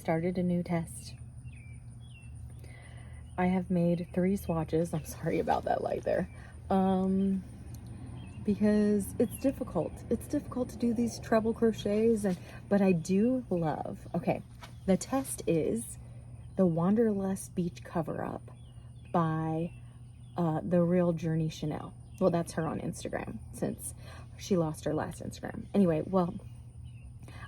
started a new test. I have made 3 swatches. I'm sorry about that light there. Because it's difficult. It's difficult to do these treble crochets, but I do love. Okay, the test is the Wanderlust Beach Cover Up by The Real Journey Chanel. Well, that's her on Instagram since she lost her last Instagram. Anyway, well,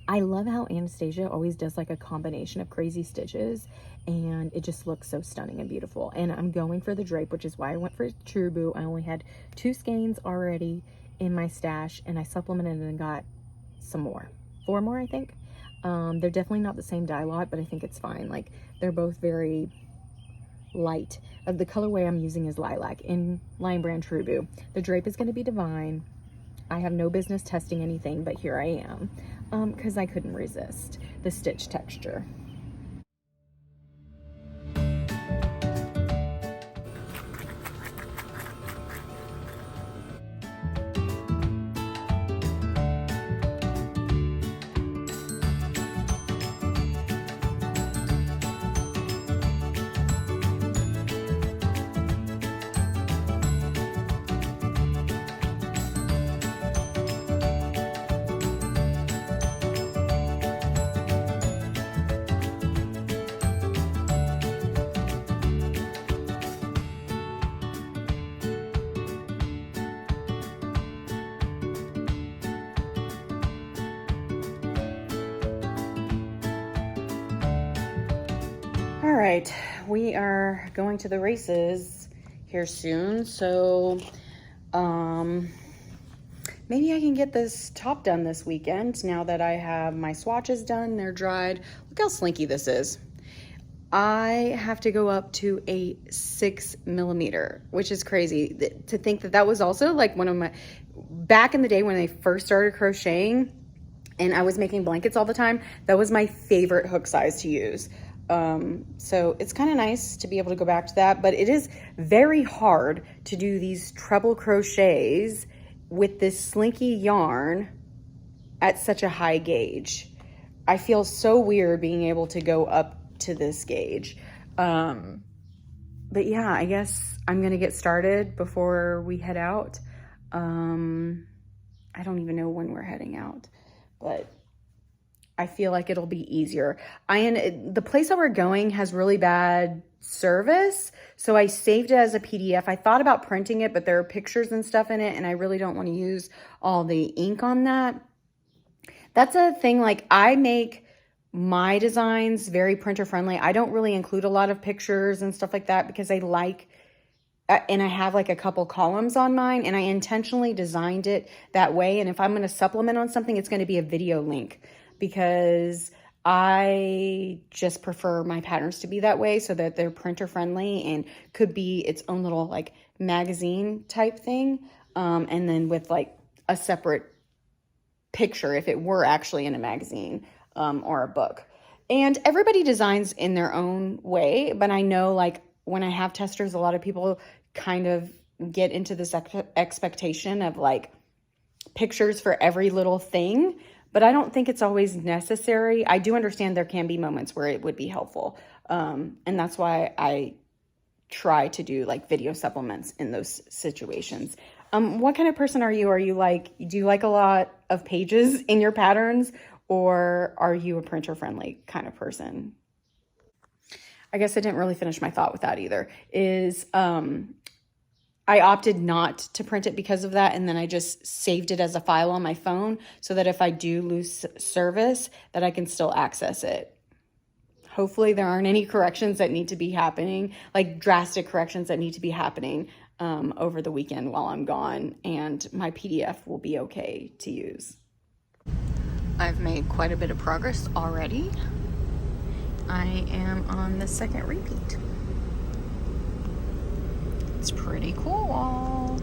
I love how Anastasia always does like a combination of crazy stitches, and it just looks so stunning and beautiful. And I'm going for the drape, which is why I went for True. I only had 2 skeins already in my stash, and I supplemented and got some more. 4 more, I think. They're definitely not the same dye lot, but I think it's fine. Like, they're both very light. The colorway I'm using is Lilac in Lion Brand True. The drape is going to be Divine. I have no business testing anything, but here I am, because I couldn't resist the stitch texture. All right, we are going to the races here soon, so maybe I can get this top done this weekend now that I have my swatches done, they're dried. Look how slinky this is. I have to go up to a 6mm, which is crazy to think that that was also like one of my, back in the day when I first started crocheting and I was making blankets all the time, that was my favorite hook size to use. So it's kind of nice to be able to go back to that, but it is very hard to do these treble crochets with this slinky yarn at such a high gauge. I feel so weird being able to go up to this gauge. But yeah, I guess I'm going to get started before we head out. I don't even know when we're heading out, but I feel like it'll be easier. The place that we're going has really bad service, so I saved it as a PDF. I thought about printing it, but there are pictures and stuff in it, and I really don't want to use all the ink on that. That's a thing, like I make my designs very printer friendly. I don't really include a lot of pictures and stuff like that because I like, and I have like a couple columns on mine, and I intentionally designed it that way. And if I'm going to supplement on something, it's going to be a video link, because I just prefer my patterns to be that way so that they're printer friendly and could be its own little like magazine type thing. And then with like a separate picture if it were actually in a magazine or a book. And everybody designs in their own way, but I know like when I have testers, a lot of people kind of get into this expectation of like pictures for every little thing. But I don't think it's always necessary. I do understand there can be moments where it would be helpful. And that's why I try to do like video supplements in those situations. What kind of person are you? Do you like a lot of pages in your patterns, or are you a printer friendly kind of person? I guess I didn't really finish my thought with that either. I opted not to print it because of that, and then I just saved it as a file on my phone so that if I do lose service, that I can still access it. Hopefully there aren't any corrections that need to be happening, like drastic corrections that need to be happening over the weekend while I'm gone, and my PDF will be okay to use. I've made quite a bit of progress already. I am on the 2nd repeat. It's pretty cool.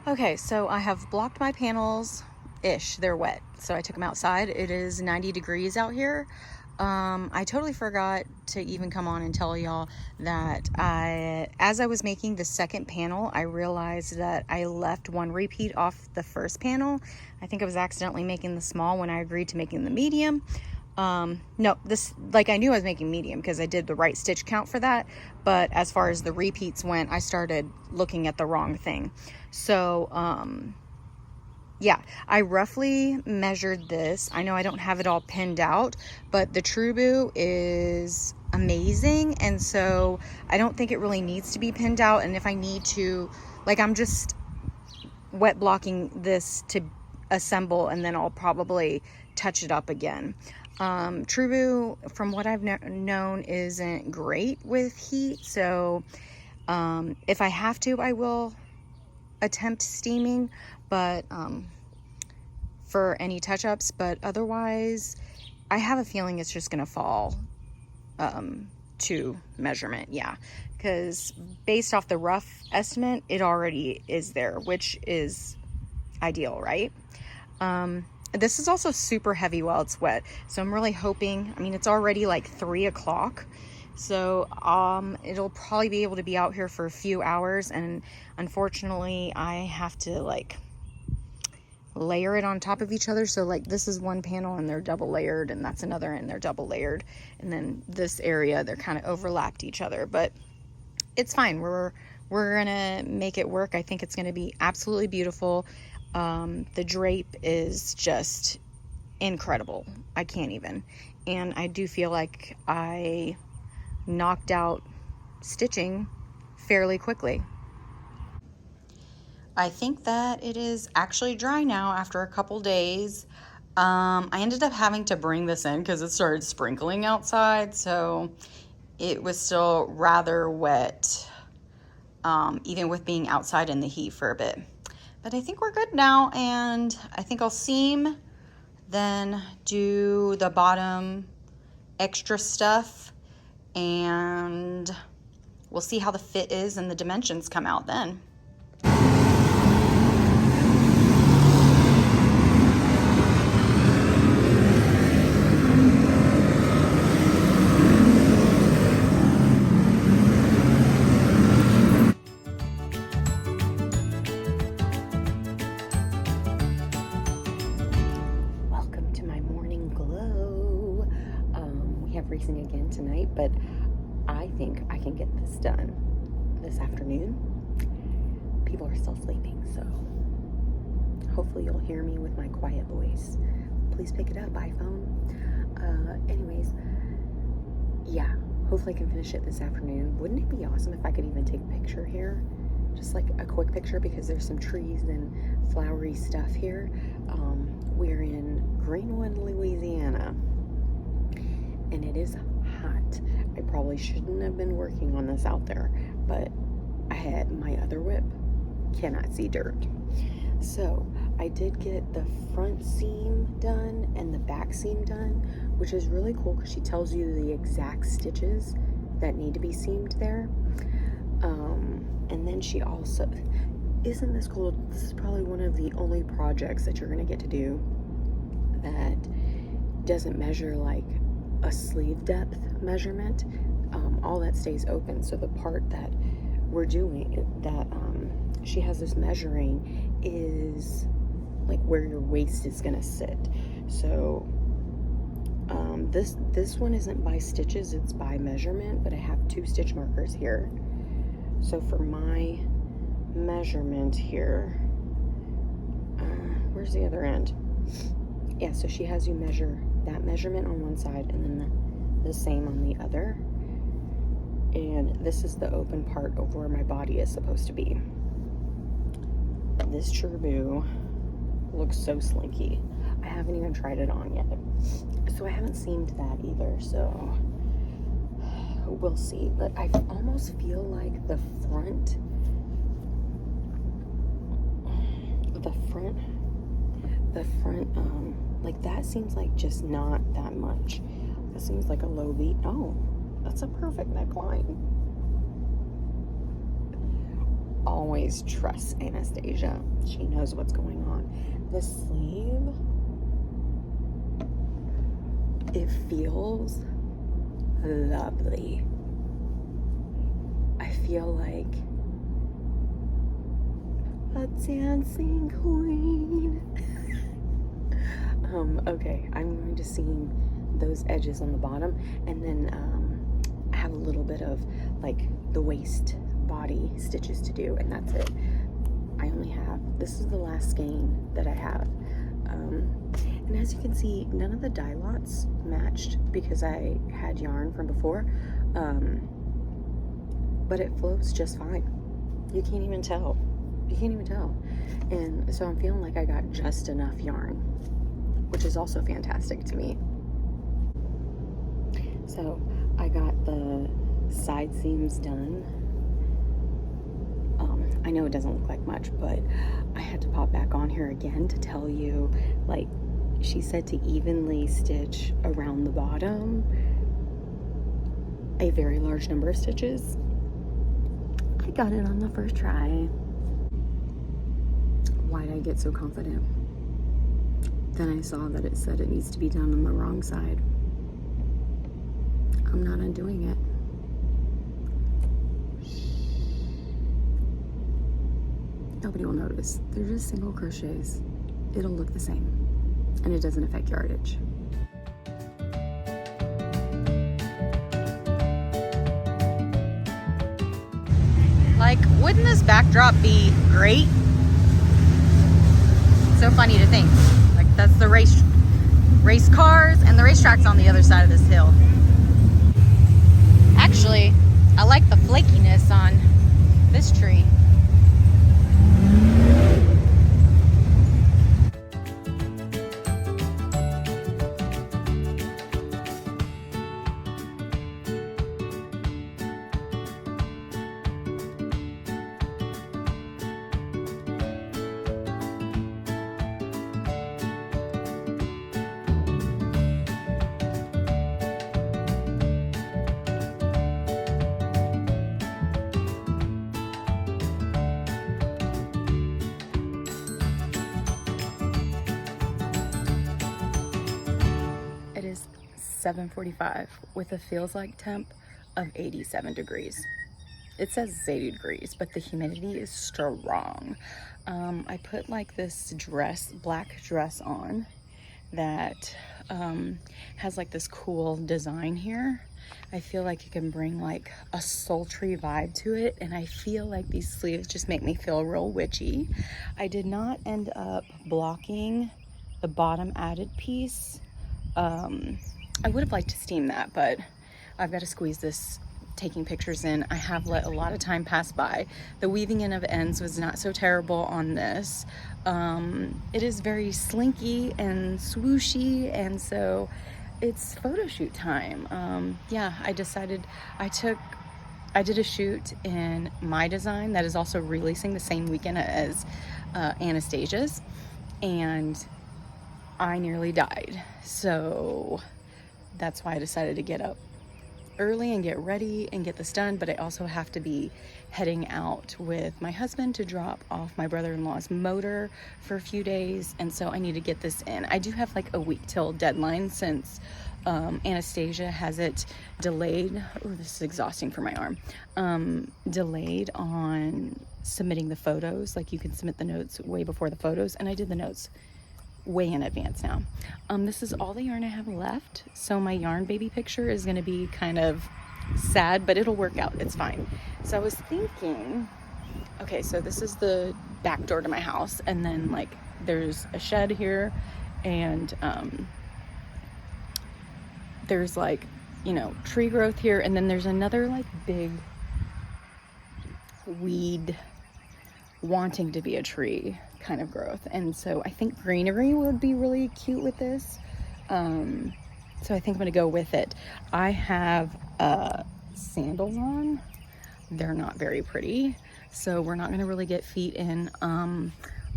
Okay, so I have blocked my panels-ish. They're wet. So I took them outside. It is 90 degrees out here. I totally forgot to even come on and tell y'all that as I was making the second panel, I realized that I left one repeat off the first panel. I think I was accidentally making the small when I agreed to making the medium. No, this, like, I knew I was making medium because I did the right stitch count for that, but as far as the repeats went, I started looking at the wrong thing. So, yeah, I roughly measured this. I know I don't have it all pinned out, but the True Boo is amazing, and so I don't think it really needs to be pinned out. And if I need to, like, I'm just wet blocking this to assemble, and then I'll probably touch it up again. True Boo, from what I've known, isn't great with heat, so if I have to, I will attempt steaming, but for any touch-ups. But otherwise, I have a feeling it's just gonna fall to measurement, yeah, because based off the rough estimate, it already is there, which is ideal, right? This is also super heavy while it's wet, so I'm really hoping, I mean, it's already like 3 o'clock, so it'll probably be able to be out here for a few hours, and unfortunately I have to like layer it on top of each other. So like this is one panel and they're double layered, and that's another and they're double layered, and then this area they're kind of overlapped each other, but it's fine. We're gonna make it work. I think it's gonna be absolutely beautiful. The drape is just incredible. I can't even. And I do feel like I knocked out stitching fairly quickly. I think that it is actually dry now after a couple days. I ended up having to bring this in because it started sprinkling outside, so it was still rather wet, even with being outside in the heat for a bit. But I think we're good now, and I think I'll seam, then do the bottom extra stuff, and we'll see how the fit is and the dimensions come out then. Racing again tonight, but I think I can get this done this afternoon. People are still sleeping, so hopefully you'll hear me with my quiet voice. Please pick it up, iPhone. Anyways, yeah, hopefully I can finish it this afternoon. Wouldn't it be awesome if I could even take a picture here? Just like a quick picture, because there's some trees and flowery stuff here. We're in Greenwood, Louisiana, and it is hot. I probably shouldn't have been working on this out there, but I had my other whip cannot see dirt. So I did get the front seam done and the back seam done, which is really cool because she tells you the exact stitches that need to be seamed there. And then she also, isn't this cool? This is probably one of the only projects that you're gonna get to do that doesn't measure like a sleeve depth measurement. All that stays open, so the part that we're doing that she has this measuring is like where your waist is gonna sit. So this one isn't by stitches, it's by measurement, but I have 2 stitch markers here. So for my measurement here, where's the other end? Yeah, so she has you measure that measurement on one side and then the same on the other. And this is the open part of where my body is supposed to be. This True Boo looks so slinky. I haven't even tried it on yet. So I haven't seamed that either, so we'll see. But I almost feel like the front, like that seems like just not that much. That seems like a low beat. Oh, that's a perfect neckline. Oh always trust Anastasia. She knows what's going on. The sleeve, it feels lovely. I feel like a dancing queen. Okay, I'm going to seam those edges on the bottom, and then I have a little bit of like the waist body stitches to do, and that's it. I only have, this is the last skein that I have. And as you can see, none of the dye lots matched because I had yarn from before, but it flows just fine. You can't even tell. You can't even tell. And so I'm feeling like I got just enough yarn, which is also fantastic to me. So I got the side seams done. I know it doesn't look like much, but I had to pop back on here again to tell you, like, she said to evenly stitch around the bottom a very large number of stitches. I got it on the first try. Why did I get so confident? Then I saw that it said it needs to be done on the wrong side. I'm not undoing it. Nobody will notice. They're just single crochets. It'll look the same, and it doesn't affect yardage. Like, wouldn't this backdrop be great? So funny to think. Like, that's the race cars, and the racetrack's on the other side of this hill. Actually, I like the flakiness on this tree. It is 7:45 with a feels like temp of 87 degrees. It says it's 80 degrees, but the humidity is strong. I put like this dress, black dress on that has like this cool design here. I feel like it can bring like a sultry vibe to it, and I feel like these sleeves just make me feel real witchy. I did not end up blocking the bottom added piece. I would have liked to steam that, but I've got to squeeze this taking pictures in. I have let a lot of time pass by. The weaving in of ends was not so terrible on this. It is very slinky and swooshy, and so it's photo shoot time. Yeah, I decided I did a shoot in my design that is also releasing the same weekend as Anastasia's, and I nearly died. So that's why I decided to get up early and get ready and get this done. But I also have to be heading out with my husband to drop off my brother-in-law's motor for a few days, and so I need to get this in. I do have like a week till deadline since Anastasia has it delayed. Oh, this is exhausting for my arm. Delayed on submitting the photos. Like, you can submit the notes way before the photos, and I did the notes way in advance now. This is all the yarn I have left, so my yarn baby picture is going to be kind of sad, but it'll work out. It's fine. So I was thinking, okay, so this is the back door to my house, and then like there's a shed here, and there's like, you know, tree growth here, and then there's another like big weed wanting to be a tree kind of growth, and so I think greenery would be really cute with this. So I think I'm gonna go with it. I have sandals on. They're not very pretty, so we're not gonna really get feet in.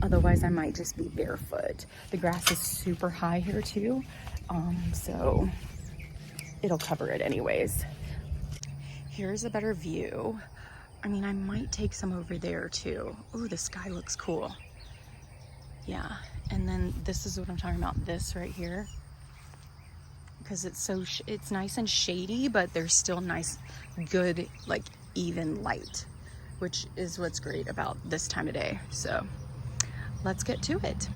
Otherwise I might just be barefoot. The grass is super high here too, so it'll cover it anyways. Here's a better view I mean, I might take some over there too. Oh, the sky looks cool. Yeah, and then this is what I'm talking about, this right here. Because it's so, it's nice and shady, but there's still nice, good, like even light, which is what's great about this time of day. So let's get to it.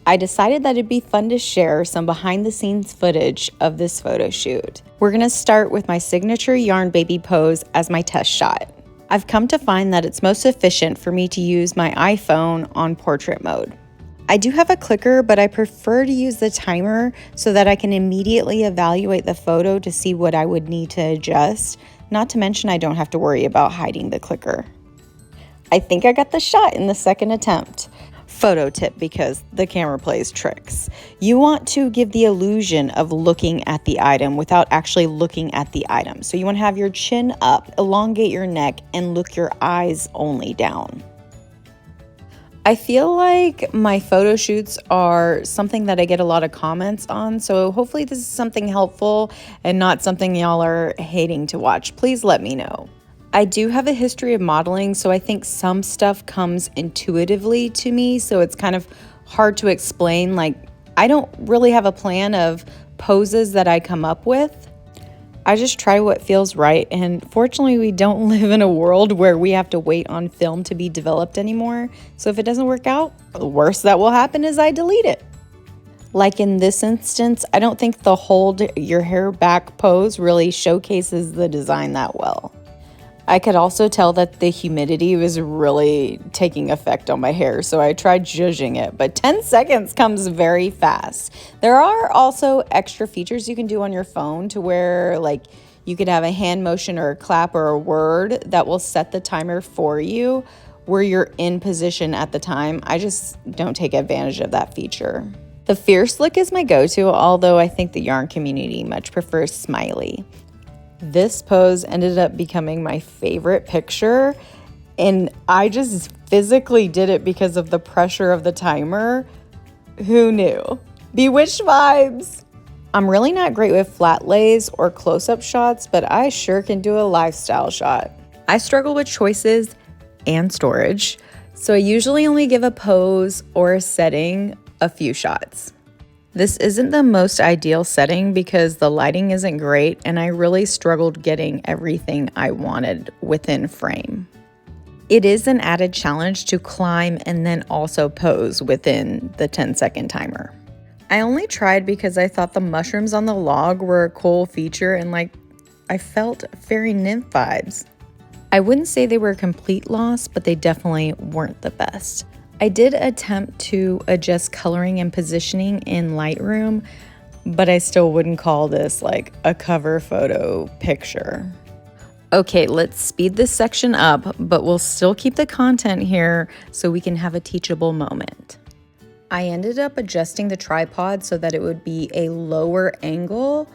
I decided that it'd be fun to share some behind the scenes footage of this photo shoot. We're gonna start with my signature yarn baby pose as my test shot. I've come to find that it's most efficient for me to use my iPhone on portrait mode. I do have a clicker, but I prefer to use the timer so that I can immediately evaluate the photo to see what I would need to adjust, not to mention I don't have to worry about hiding the clicker. I think I got the shot in the second attempt. Photo tip, because the camera plays tricks. You want to give the illusion of looking at the item without actually looking at the item. So you want to have your chin up, elongate your neck, and look your eyes only down. I feel like my photo shoots are something that I get a lot of comments on, so hopefully this is something helpful and not something y'all are hating to watch. Please let me know. I do have a history of modeling, so I think some stuff comes intuitively to me, so it's kind of hard to explain. Like, I don't really have a plan of poses that I come up with. I just try what feels right, and fortunately we don't live in a world where we have to wait on film to be developed anymore. So if it doesn't work out, the worst that will happen is I delete it. Like in this instance, I don't think the hold your hair back pose really showcases the design that well. I could also tell that the humidity was really taking effect on my hair, so I tried zhuzhing it, but 10 seconds comes very fast. There are also extra features you can do on your phone to where, like, you could have a hand motion or a clap or a word that will set the timer for you where you're in position at the time. I just don't take advantage of that feature. The fierce look is my go-to, although I think the yarn community much prefers smiley. This pose ended up becoming my favorite picture, and I just physically did it because of the pressure of the timer. Who knew? Bewitched vibes! I'm really not great with flat lays or close-up shots, but I sure can do a lifestyle shot. I struggle with choices and storage, so I usually only give a pose or a setting a few shots. This isn't the most ideal setting because the lighting isn't great, and I really struggled getting everything I wanted within frame. It is an added challenge to climb and then also pose within the 10-second timer. I only tried because I thought the mushrooms on the log were a cool feature, and I felt fairy nymph vibes. I wouldn't say they were a complete loss, but they definitely weren't the best. I did attempt to adjust coloring and positioning in Lightroom, but I still wouldn't call this like a cover photo picture. Okay, let's speed this section up, but we'll still keep the content here so we can have a teachable moment. I ended up adjusting the tripod so that it would be a lower angle,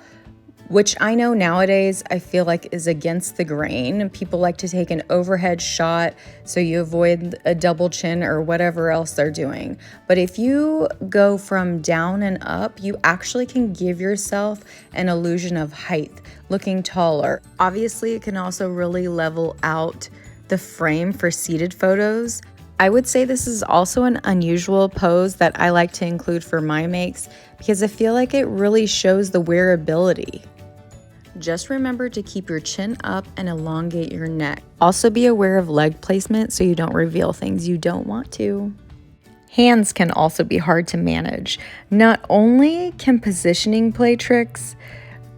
which I know nowadays I feel like is against the grain. People like to take an overhead shot so you avoid a double chin or whatever else they're doing. But if you go from down and up, you actually can give yourself an illusion of height, looking taller. Obviously, it can also really level out the frame for seated photos. I would say this is also an unusual pose that I like to include for my makes because I feel like it really shows the wearability. Just remember to keep your chin up and elongate your neck. Also be aware of leg placement so you don't reveal things you don't want to. Hands can also be hard to manage. Not only can positioning play tricks,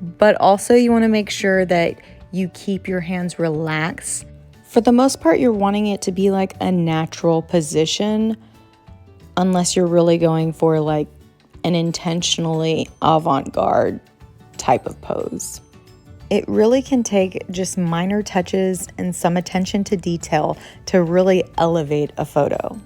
but also you want to make sure that you keep your hands relaxed. For the most part, you're wanting it to be like a natural position, unless you're really going for like an intentionally avant-garde type of pose. It really can take just minor touches and some attention to detail to really elevate a photo.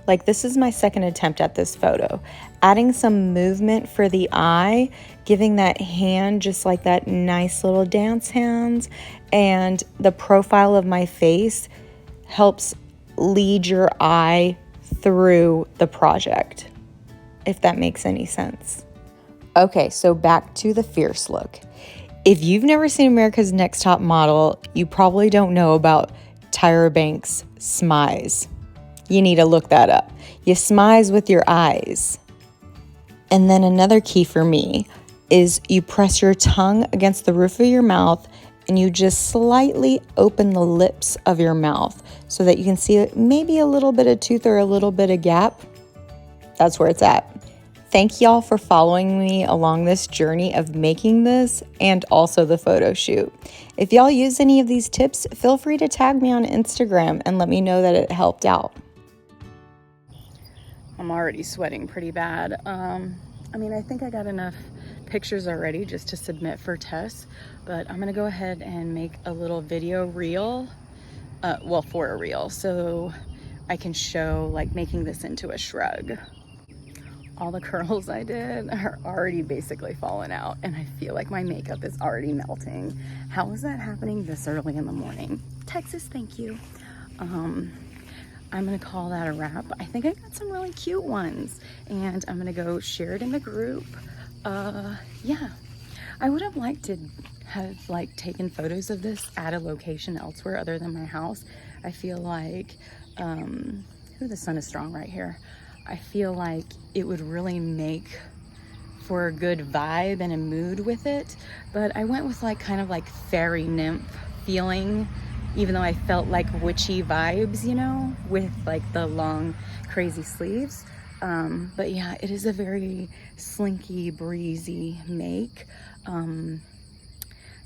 Like this is my second attempt at this photo. Adding some movement for the eye, giving that hand just like that nice little dance hands, and the profile of my face helps lead your eye through the project, if that makes any sense. Okay, so back to the fierce look. If you've never seen America's Next Top Model, you probably don't know about Tyra Banks smize. You need to look that up. You smize with your eyes. And then another key for me is you press your tongue against the roof of your mouth and you just slightly open the lips of your mouth so that you can see maybe a little bit of tooth or a little bit of gap. That's where it's at. Thank y'all for following me along this journey of making this and also the photo shoot. If y'all use any of these tips, feel free to tag me on Instagram and let me know that it helped out. I'm already sweating pretty bad. I mean, I think I got enough pictures already just to submit for Tess, but I'm gonna go ahead and make a little video reel, for a reel, so I can show like making this into a shrug. All the curls I did are already basically falling out and I feel like my makeup is already melting. How is that happening this early in the morning? Texas, thank you. I'm gonna call that a wrap. I think I got some really cute ones and I'm gonna go share it in the group. Yeah, I would have liked to have like taken photos of this at a location elsewhere other than my house. I feel like, the sun is strong right here. I feel like it would really make for a good vibe and a mood with it, but I went with like kind of like fairy nymph feeling, even though I felt like witchy vibes, you know, with like the long crazy sleeves. But yeah, it is a very slinky, breezy make. No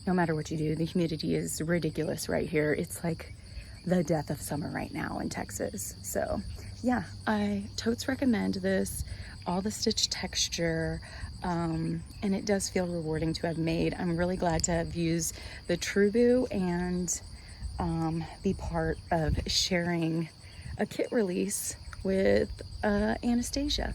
matter what you do, the humidity is ridiculous right here. It's like the death of summer right now in Texas. So yeah, I totes recommend this, all the stitch texture, and it does feel rewarding to have made. I'm really glad to have used the Trubu and be part of sharing a kit release with Anastasia.